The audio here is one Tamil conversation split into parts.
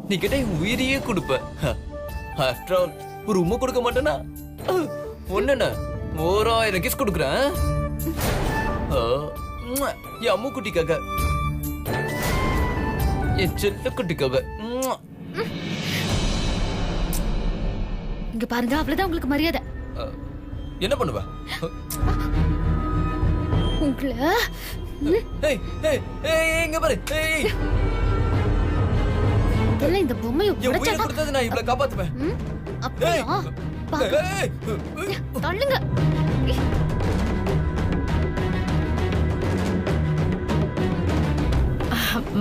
நீ கேட்டா என் உயிரையே கொடுப்ப. ஆஃப்டர் ஆல் ஒரு உம்மை கொடுக்க மாட்டேனா? ஒன்னு 1000 கிஸ் கொடுக்குறேன். என் அம்மு குட்டிக்காக, என் செல்ல குட்டிக்காக. இங்க பாருங்க, அவ்வளவுதான் உங்களுக்கு மரியாதை. என்ன பண்ணுவ? உங்களை இங்க பாரு. இந்த பொம்மையை உடைச்சா கொடுத்தது நான் இவளை காப்பாத்துவேன். அப்படியா? தள்ளுங்க.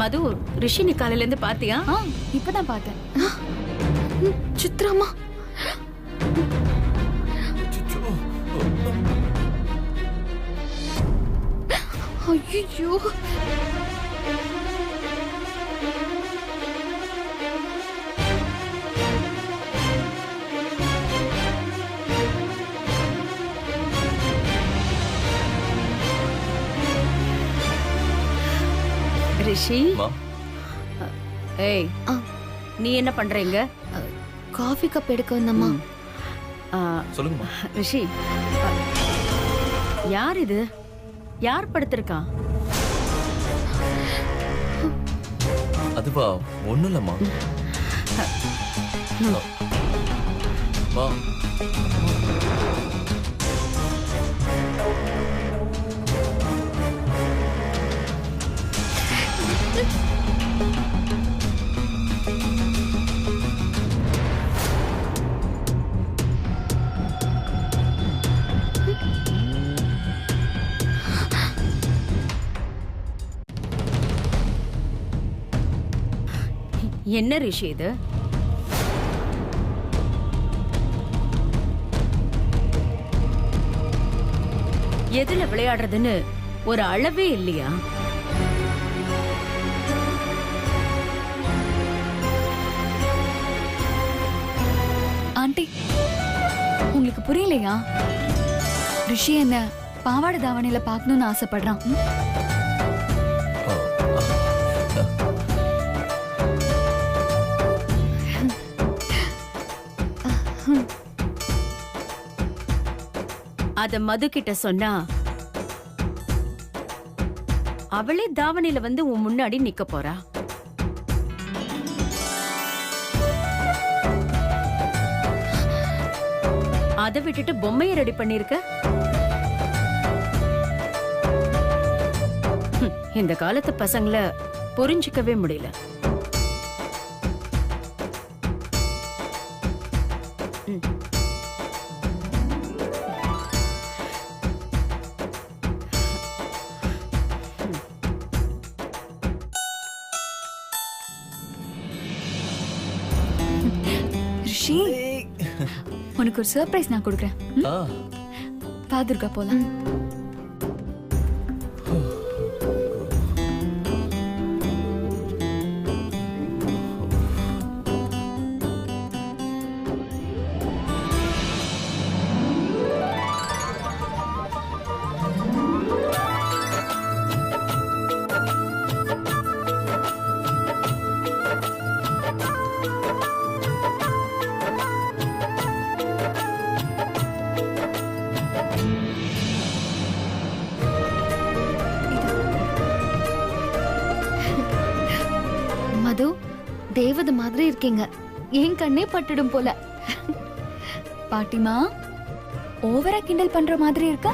மது, ரிஷி நீ காலையில இருந்து பாத்தியா? இப்பதான் பார்த்தேன். சித்ராமா, ஐயோ, ரிஷி, ஏய், நீ என்ன பண்றீங்க? காஃபி கப் எடுக்க வந்தம்மா. சொல்லுங்கம்மா. ரிஷி, யார் இது? யார் படுத்திருக்கா? அதுவா ஒண்ணும் இல்லம்மா. வா. என்ன ரிஷி இது? எதுல விளையாடுறதுன்னு ஒரு அளவே இல்லையா? ஆண்டி, உங்களுக்கு புரியலையா? ரிஷி என்ன பாவாடை தாவணியில பார்க்கணும்னு ஆசைப்படுறான். அத மது கிட்ட சொன்னா அவளே தாவணியில வந்து உன் முன்னாடி நிக்க போறா. அதை விட்டுட்டு பொம்மையை ரெடி பண்ணிருக்க. இந்த காலத்து பசங்களை புரிஞ்சிக்கவே முடியல. ரிஷி, உனக்கு ஒரு சர்ப்ரைஸ் நான் கொடுக்குறேன். வா துர்கா, போலாம். மது, தேவதை மாதிரி இருக்கீங்க. என் கண்ணே பட்டுடும் போல. பாட்டிமா, ஓவரா கிண்டல் பண்ற மாதிரி இருக்கா?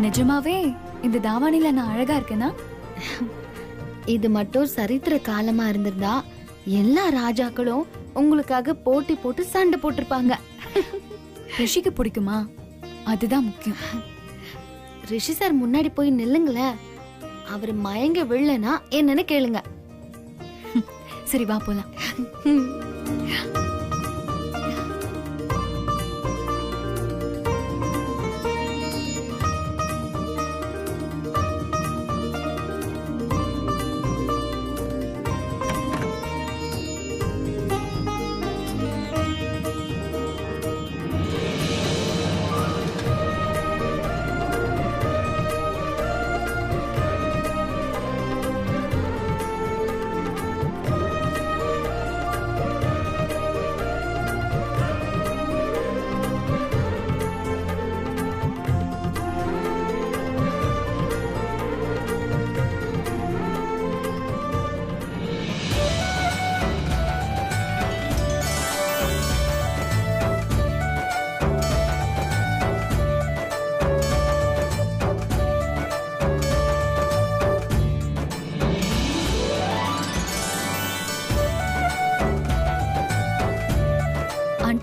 நிஜமாவே இந்த தாவாணில நான் அழகா இருக்கேனா? இது மட்டும் சரித்திர காலமா இருந்திருந்தா எல்லா ராஜாக்களும் உங்களுக்காக போட்டி போட்டு சண்டை போட்டிருப்பாங்க. ரிஷிக்கு பிடிக்குமா? அதுதான் முக்கியம். ரிஷி சார் முன்னாடி போய் நில்லுங்களேன். அவர் மயங்க விழலனா என்னன்னு கேளுங்க. சரி, வா போலாம்.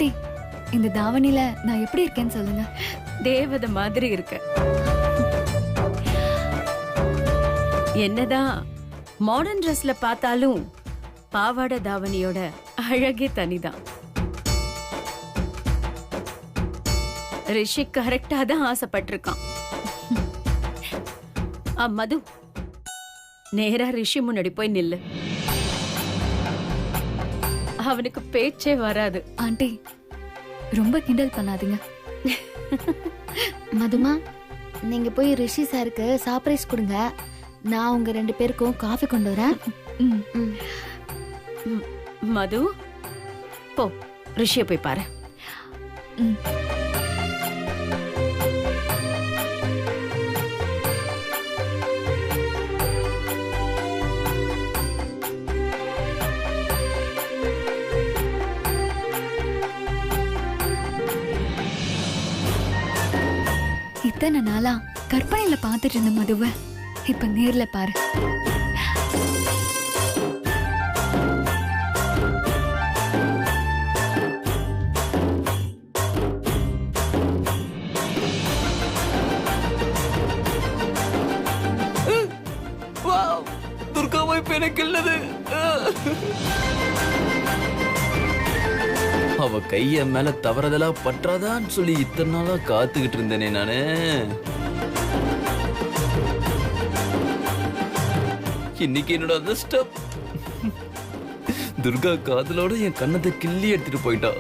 ஆண்டி, இந்த தாவணில நான் எப்படி இருக்கேன்னு சொல்லுங்க. தேவதை மாதிரி இருக்க. என்னதான் மாடர்ன் ட்ரெஸ்ல பார்த்தாலும் பாவாடை தாவணியோட அழகே தனிதான். ரிஷி கரெக்டா தான் ஆசைப்பட்டிருக்கான். மது, நேரா ரிஷி முன்னாடி போய் நில்லு. அவனுக்கு பேச்சே வராது. ஆண்டி, ரொம்ப கிண்டல் பண்ணாதீங்க. மதுமா, நீங்க போய் ரிஷி சாருக்கு சர்ப்ரைஸ் கொடுங்க. நான் உங்க 2 பேருக்கும் காஃபி கொண்டு வரேன். ம். மது, போ ரிஷிய போய் பாரு. ம். இத்தனை நாளா கற்பனையில பாத்துட்டு இருந்த மதுவை இப்ப நேர்ல பாரு. துர்காவை எனக்கு இல்லது. அவ கைய மேல தவறதெல்லாம் பற்றாதான்னு சொல்லி இத்தனை நாளா காத்துக்கிட்டு இருந்தேனே நானு. இன்னைக்கு என்னோட அதிர்ஷ்டம். துர்கா காதலோட என் கண்ணத்தை கிள்ளி எடுத்துட்டு போயிட்டா.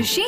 ரிஷி,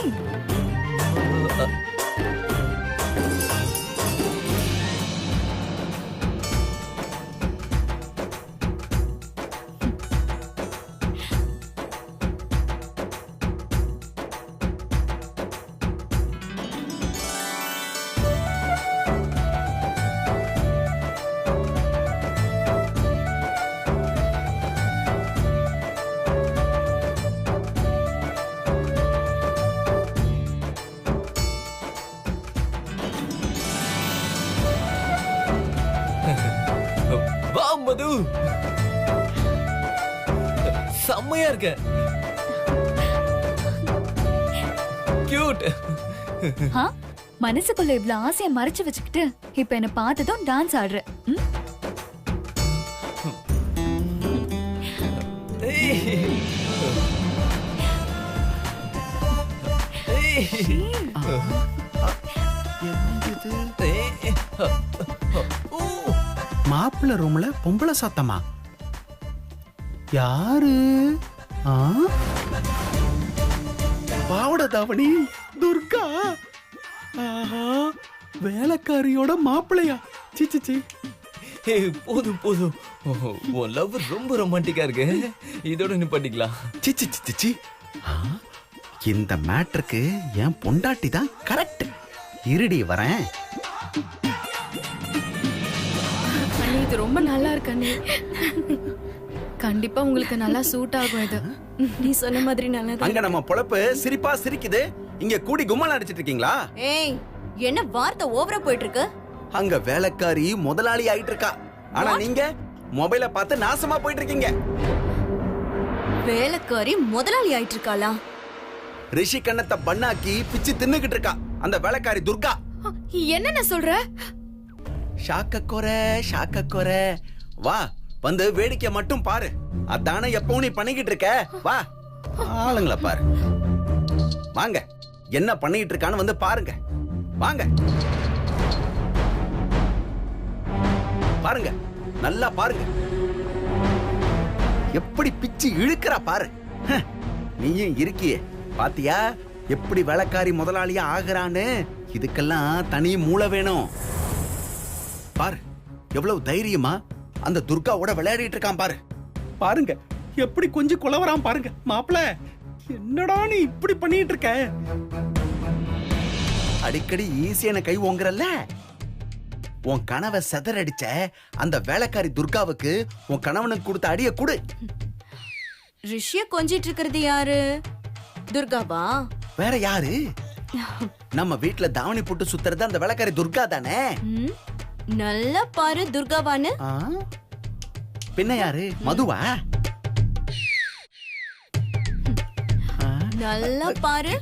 வா மது, செம்மையா இருக்க. கியூட். மனசுக்குள்ள இவ்ளோ ஆசைய மறைச்சு வச்சுக்கிட்டு இப்ப என்ன பார்த்ததும் டான்ஸ் ஆடுற. மாப்பிள்ள ரூம்ல பொம்பளை சத்தமா? யாரு? பாவட தாவணி துர்கா. ஆஹா, வேலைக்காரியோட மாப்பிள்ளையா? சிச்சி, போதும் போதும், உன் லவ் ரொம்ப ரொமான்டிக்கா இருக்கு. இதோட நிப்பாட்டிக்கலாம். சிச்சி சிச்சி, இந்த மேட்டருக்கு என் பொண்டாட்டி தான் கரெக்ட். இருடி வரேன். இது ரொம்ப நல்லா இருக்கு அண்ணி. கண்டிப்பா உங்களுக்கு நல்லா சூட் ஆகும் இது. நீ சொன்ன மாதிரி நல்லது. அங்க நம்ம பொழப்பு சிரிப்பா சிரிக்குது, இங்க கூடி கும்மால அடிச்சிட்டு இருக்கீங்களா? ஏய், என்ன வார்த்தை ஓவரா போயிட்டு இருக்கு? அங்க வேலைக்காரி முதலாளி ஆயிட்டு இருக்கா, ஆனா நீங்க மொபைல பார்த்து நாசமா போயிட்டு இருக்கீங்க. வேலைக்காரி முதலாளி ஆயிட்டு இருக்காளா? ரிஷி கண்ணத்தை பண்ணாக்கி பிச்சு தின்னுகிட்டு இருக்கா அந்த வேலைக்காரி துர்கா. என்ன சொல்ற? ஷாக்க குறை. வா, வந்து வேடிக்கை மட்டும் பாரு. அதானே எப்பவும் நீ பண்ணிக்கிட்டு இருக்க. வா, ஆளுங்கள பாரு. வாங்க, என்ன பண்ணிட்டு இருக்கான்னு வந்து பாருங்க. வாங்க பாருங்க, நல்லா பாருங்க, எப்படி பிச்சு இழுக்கிறா பாரு. நீயும் இருக்கியே பாத்தியா, எப்படி வேலைக்காரி முதலாளியா ஆகுறான்னு. இதுக்கெல்லாம் தனி மூளை வேணும். பாரு எவ்வளவு தைரியமா அந்த துர்காவோட விளையாடிட்டு இருக்கான் பாரு. பாருங்க எப்படி கொஞ்சம் குலவரான் பாருங்க. மாப்பிள, என்னடா நீ இப்படி பண்ணிட்டு இருக்க? அடிக்கடி ஈஸியான கை ஓங்குறல்ல. உன் கனவை செதறடிச்ச அந்த வேலைக்காரி துர்காவுக்கு உன் கணவனுக்கு கொடுத்த அடிய கொடு. ரிஷிய கொஞ்சிட்டு இருக்கிறது யாரு? துர்காவா? வேற யாரு? நம்ம வீட்டுல தாவணி போட்டு சுத்துறது அந்த வேலைக்காரி துர்கா தானே. நல்லா பாரு துர்காவான்னு. பின்ன யாரு? மதுவா? நல்லா பாரு.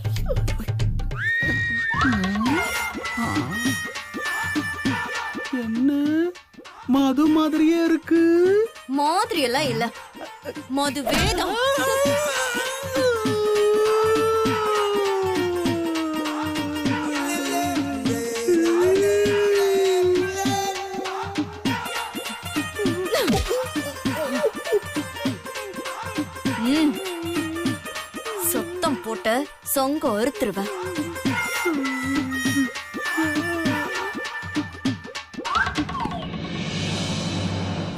என்ன மது மாதிரியே இருக்கு? மாதிரி எல்லாம் இல்ல, மது வேதம். சொத்தம் போட்ட சொங்க ஒருத்தருவன்.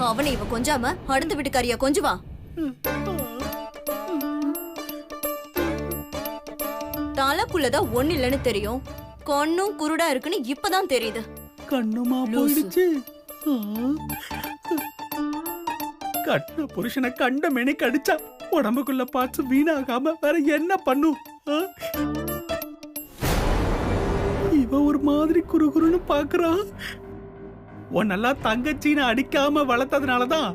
அவனை இவ கொஞ்சாம அடுத்த வீட்டுக்காரியா கொஞ்சுவா. தலைக்குள்ளதான் ஒண்ணு இல்லன்னு தெரியும், கண்ணும் குருடா இருக்குன்னு இப்பதான் தெரியுது. கண்ணுமா போயிடுச்சு. கட்ட புருஷனை கண்ட மெனி கடிச்சா உடம்புக்குள்ள பார்த்து வீணாகாம வேற என்ன பண்ணும்? இவ ஒரு மாதிரி குறுகுறுன்னு பாக்குறான். உன்னெல்லாம் தங்கச்சின்னு அடிக்காம வளர்த்ததுனாலதான்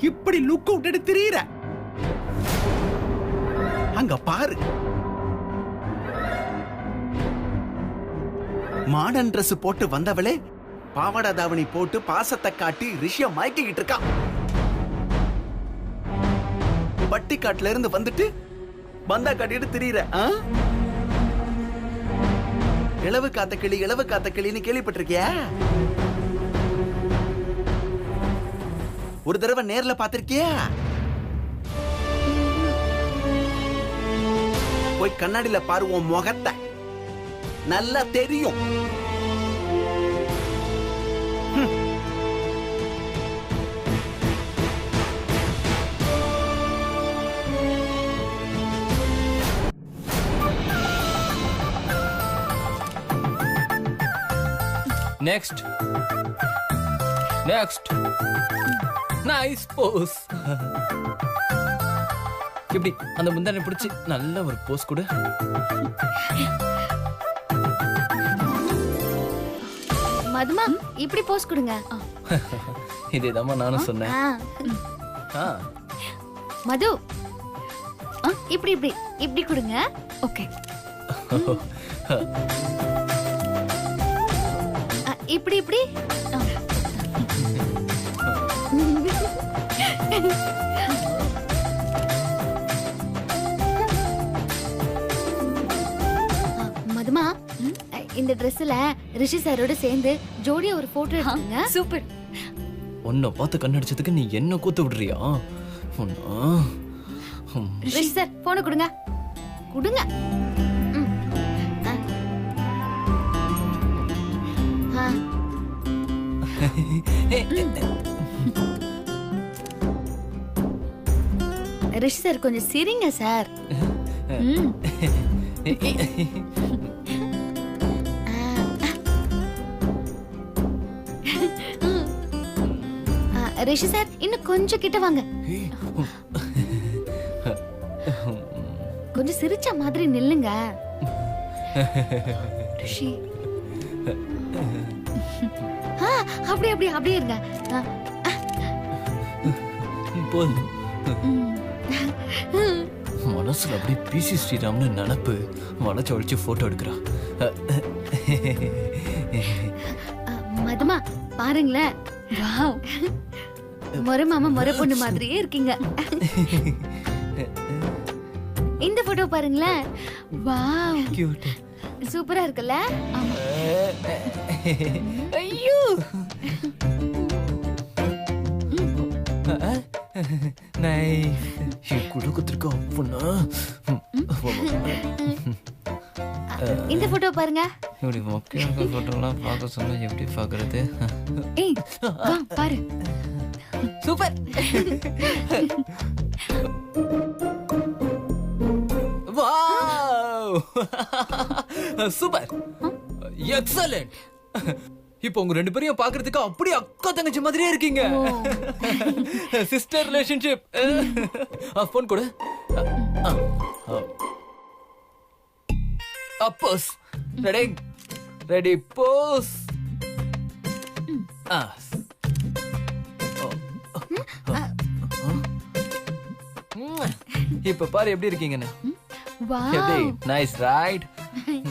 இப்படி லுக் விட்டுட்டு திரியிற. அங்க பாரு, மாடர்ன் Dress போட்டு வந்தவளே பாவாடை தாவணி போட்டு பாசத்தை காட்டி ரிஷிய மயக்கிட்டு இருக்கா. பட்டிக்காட்டுல இருந்து வந்துட்டு பந்தா காட்டிட்டு திரியிற. இளவு காத்த கிளி, இளவு காத்த கிளின்னு கேள்விப்பட்டிருக்கியா? ஒரு தடவை நேர்ல பாத்திருக்கியா? போய் கண்ணாடியில பாரு, உன் முகத்தை நல்லா தெரியும். Next next nice pose. இப்படி அந்த முந்தானை பிடிச்சி நல்ல ஒரு போஸ் கொடு. மதுமா, இப்படி போஸ் கொடுங்க. இதேதாம்மா நானும் சொன்னேன். மது, இப்படி இப்படி இப்படி கொடுங்க. ஓகே. இப்படி இப்படி. மதுமா, இந்த Dressல ரிஷி சாரோட சேர்ந்து ஜோடியா ஒரு போட்டோ எடுங்க. சூப்பர். உன்னை பார்த்து கண்ணடிச்சதுக்கு நீ என்ன கூத்து விடுறியா? ரிஷி சார், போன கொடுங்க. கொடுங்க. ரிஷி சார் கொஞ்சம் சிரிங்க சார். ரிஷி சார், இன்னும் கொஞ்சம் கிட்ட வாங்க. கொஞ்சம் சிரிச்ச மாதிரி நில்லுங்க. ரிஷி, அப்படியே அப்படியே அப்படியே இருங்க. போதும். மனசுல அப்படியே பிசி ஸ்ரீராம்னு நினப்பு வளைச்சு வளைச்சு போட்டோ எடுக்கிறா. மதுமா பாருங்களேன். வாவ், முறை மாமா முறை பொண்ணு மாதிரியே இருக்கீங்க. இந்த போட்டோ பாருங்களேன். வாவ், கியூட், சூப்பரா இருக்குல்ல? ஐயோ, நைஸ் குடுக்கத்திற்கு அப்பனா இந்த போட்டோ பாருங்க. இப்படி மொக்கையாக போட்டோலாம் பார்க்க சொன்னா எப்படி பார்க்கறது? ஏய் வா பாரு. சூப்பர். Wow super excellent. இப்போ உங்க ரெண்டு பேரையும் பார்க்கிறதுக்கு அப்படியே அக்கா தங்கச்சி மாதிரியே இருக்கீங்க. Sister relationship. ஃபோன் கொடு. அப்போஸ் ரெடி ரெடி போஸ். இப்ப பாரு எப்படி இருக்கீங்கன்னு. எப்படி நைஸ் ரைட்.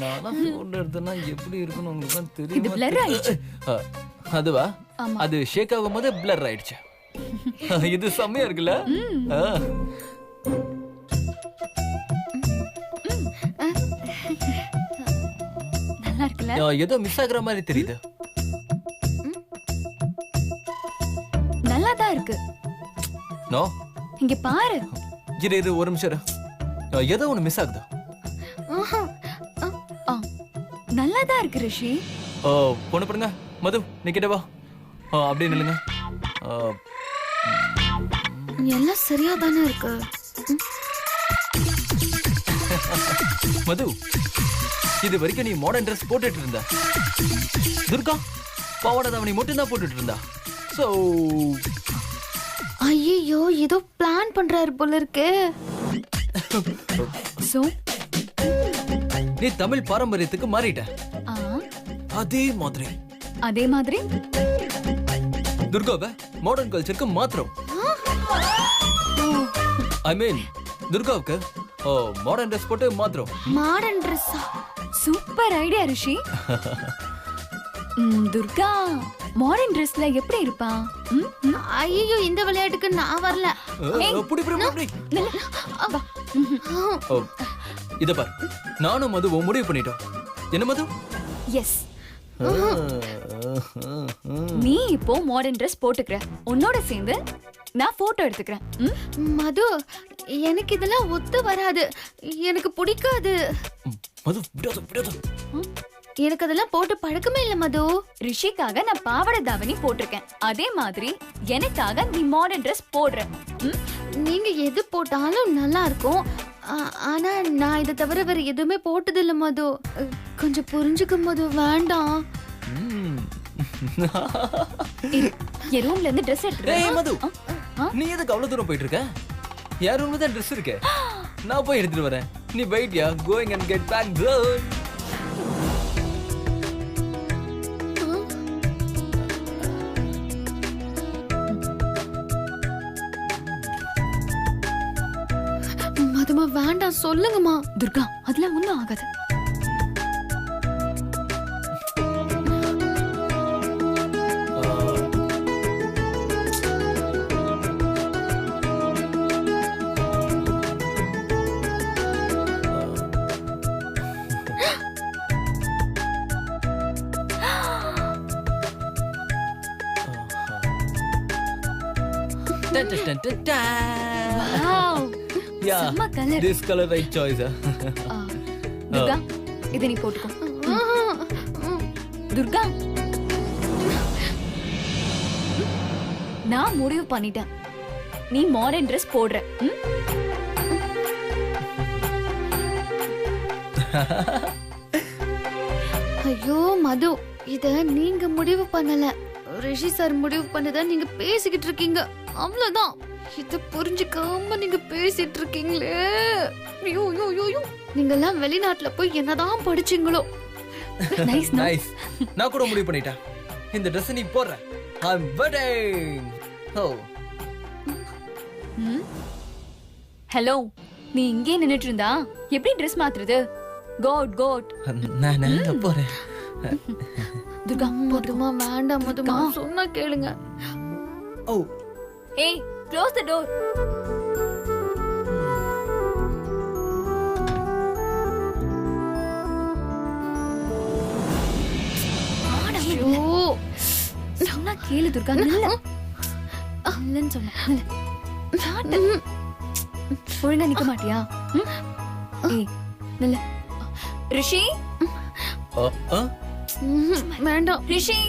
நானா போட்டோ எடுத்தேன்னா எப்படி இருக்குன்னு உங்களுக்கு இது blur ஆயிடுச்சு. தெரியும். அதுவா? அது ஷேக் ஆகும்போது blur ஆயிடுச்சு. இது செம்மையா இருக்குல்ல? நல்லா இருக்குல்ல? ஏதோ மிஸ் ஆகுற மாதிரி தெரியுது. நல்லா தான் இருக்கு. நோ இங்க பாரு. இரு ஒரு நிமிஷம் இரு. ஏதோ ஒண்ணு மிஸ் ஆகுது. நல்லா தான் இருக்கு ரிஷி. பொண்ணு பண்ணுங்க. மது நீ கிட்ட வா. அப்படியே நில்லுங்க. எல்லாம் சரியா தானே இருக்கு. மது இது வரைக்கும் நீ மாடர்ன் ட்ரெஸ் போட்டுட்டு இருந்த. துர்கா பாவாடை தாவணி மட்டும் தான் போட்டுட்டு இருந்தா. சோ ஐயோ ஏதோ பிளான் பண்றாரு போல இருக்கு. சோ நீ தமிழ் பாரம்பரியத்துக்கு மாறிட்ட. அதே மாதிரி துர்காவை மாடர்ன் கல்ச்சருக்கு மாத்திரம். ஐ மீன் துர்காவுக்கு மாடர்ன் ட்ரெஸ் போட்டு மாத்திரம். மாடர்ன் ட்ரெஸ்ஸா? சூப்பர் ஐடியா ரிஷி. துர்கா மாடர்ன் ட்ரெஸ்ல எப்படி இருப்பா? ஐயோ இந்த விளையாட்டுக்கு நான் வரல. இத பார், நானும் மதுவும் முடிவு பண்ணிட்டோம். என்ன மது? எஸ். நீ இப்போ மாடர்ன் ட்ரெஸ் போட்டுக்கற. உன்னோட சேர்ந்து நான் போட்டோ எடுத்துக்கிறேன். மது எனக்கு இதெல்லாம் ஒத்து வராது. எனக்கு பிடிக்காது. மது விடாத விடாத. எனக்கு அதெல்லாம் போட்டு பழக்கமே இல்ல மது. ரிஷிக்காக நான் பாவாடை தாவணி போட்டிருக்கேன். அதே மாதிரி எனக்காக நீ மாடர்ன் ட்ரெஸ் போடுற. நீங்க எது போட்டாலும் நல்லா இருக்கும். ஆனா நான் இதை தவிர வேற எதுவுமே போட்டது இல்ல மது. கொஞ்சம் புரிஞ்சுக்க மது. வேண்டாம். என் ரூம்ல இருந்து ட்ரெஸ் எடுத்துட்டு மது நீ எதுக்கு அவ்வளவு தூரம் போயிட்டு இருக்க? யார் ரூம்ல தான் ட்ரெஸ் இருக்கு. நான் போய் எடுத்துட்டு வரேன். நீ வெயிட் யா. Going and get back girl. மதுமா வேண்டாம் சொல்லுங்கம்மா. துர்கா அதெல்லாம் ஒண்ணும் ஆகாது. Wow. Yeah. செம்ம colour. This color right choice. Durga இத நீ போட்டுக்கோ. துர்கா நான் முடிவு பண்ணிட்டேன். நீ மாடர்ன் ட்ரெஸ் போடுற. ஐயோ மது இத நீங்க முடிவு பண்ணல. ரிஷி சார் முடிவு பண்ணத நீங்க பேசிக்கிட்டு இருக்கீங்க. அவ்வளவுதான். இத புரிஞ்சுக்காம நீங்க பேசிட்டு இருக்கீங்களே. ஐயோ ஐயோ ஐயோ. நீங்க எல்லாம் வெளிநாட்டுல போய் என்னதான் படிச்சீங்களோ. Nice nice. நான் கூட முடிவு பண்ணிட்டேன். இந்த Dress நீ போடுற. I'm wedding. ஹலோ நீ இங்கே நின்னுட்டு இருந்தா எப்படி ட்ரெஸ் மாத்துறது? Coat coat. நான் போறேன். துர்கா மதுமா வேண்டாம் மதுமா. சொன்னா கேளுங்க. ஓ ஏய் க்ளோஸ் தி டோர். சொன்னா கேளு துர்கா. இல்லன்னு சொன்னேன். ஒழுங்கா நிக்க மாட்டியா ம்? ஏய் நல்ல ரிஷி ஆ, ஆ? வேண்டாம் ரிஷி